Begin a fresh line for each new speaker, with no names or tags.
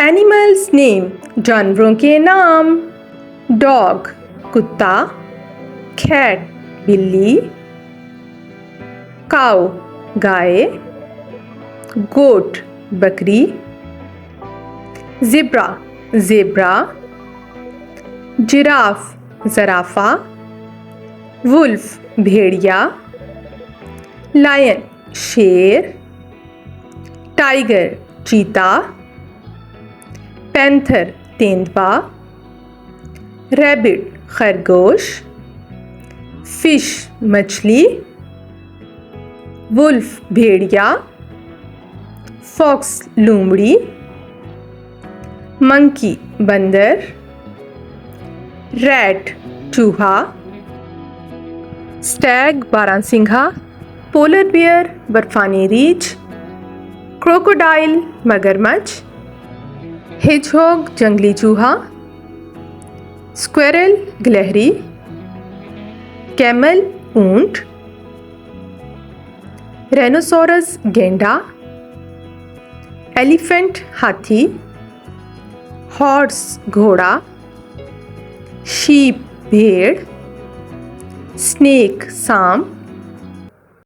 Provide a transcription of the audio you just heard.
Animals name, जानवरों के नाम। डॉग कुत्ता, कैट बिल्ली, काऊ गाय, गोट बकरी, ज़ेब्रा ज़ेब्रा, जिराफ ज़राफ़ा, वुल्फ भेड़िया, लायन शेर, टाइगर चीता, पैंथर तेंदुआ, रैबिट खरगोश, फिश मछली, वुल्फ भेड़िया, फॉक्स लोमड़ी, मंकी बंदर, रैट चूहा, स्टैग बारहसिंघा, पोलर बियर बर्फानी रीछ, क्रोकोडाइल मगरमच्छ, हेजहॉग जंगली चूहा, स्क्वेरल गिलहरी, कैमल ऊंट, राइनोसोरस गेंडा, एलिफेंट हाथी, हॉर्स घोड़ा, शीप भेड़, स्नेक सांप,